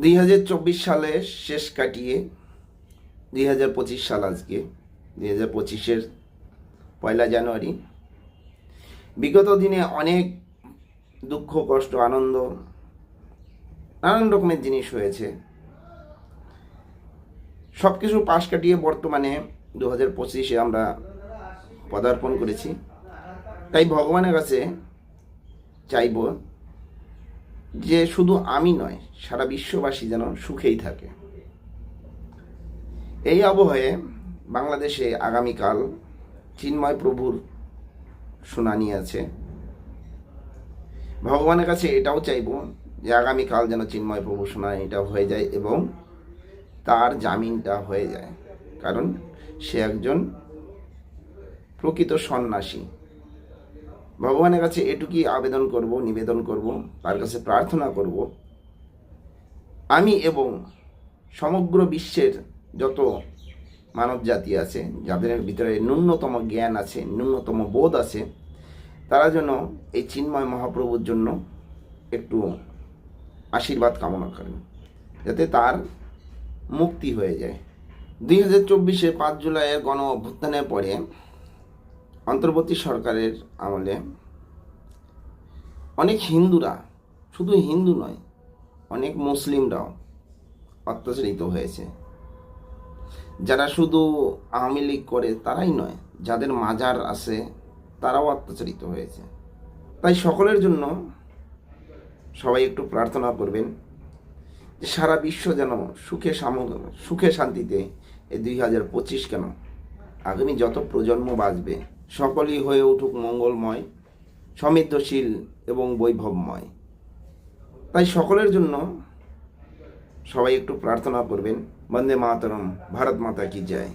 2024 সালে শেষ কাটিয়ে 2025 সাল আজকে 2025-এর 1 জানুয়ারি। বিগত দিনে অনেক দুঃখ কষ্ট আনন্দ নানান রকমের জিনিস হয়েছে। সব কিছু পাশ কাটিয়ে বর্তমানে 2025-এ আমরা পদার্পণ করেছি। তাই ভগবানের কাছে চাইব যে শুধু আমি নয়, সারা বিশ্ববাসী যেন সুখেই থাকে। এই আবহে বাংলাদেশে আগামীকাল চিন্ময় প্রভুর শুনানি আছে। ভগবানের কাছে এটাও চাইব যে আগামীকাল যেন চিন্ময় প্রভুর শুনানিটা হয়ে যায় এবং তার জামিনটা হয়ে যায়, কারণ সে একজন প্রকৃত সন্ন্যাসী। ভগবানের কাছে এটুকুই আবেদন করব, নিবেদন করব, তার কাছে প্রার্থনা করব, আমি এবং সমগ্র বিশ্বের যত মানব জাতি আছে, যাদের ভিতরে ন্যূনতম জ্ঞান আছে, ন্যূনতম বোধ আছে, তারা যেন এই চিন্ময় মহাপ্রভুর জন্য একটু আশীর্বাদ কামনা করেন, যাতে তার মুক্তি হয়ে যায়। 2024-এ 5 জুলাইয়ের গণ অভ্যুত্থানের পরে অন্তর্বর্তী সরকারের আমলে অনেক হিন্দুরা, শুধু হিন্দু নয়, অনেক মুসলিমরাও অত্যাচারিত হয়েছে। যারা শুধু আওয়ামী লীগ করে তারাই নয়, যাদের মাজার আছে তারাও অত্যাচারিত হয়েছে। তাই সকলের জন্য সবাই একটু প্রার্থনা করবেন যে সারা বিশ্ব যেন সুখে শান্তিতে এই 2025 কেন, আগামী যত প্রজন্ম বাঁচবে সকলেই হয়ে উঠুক মঙ্গলময়, সমৃদ্ধশীল এবং বৈভবময়। তাই সকলের জন্য সবাই একটু প্রার্থনা করবেন। বন্দে মাতরম, ভারত মাতা কি জয়।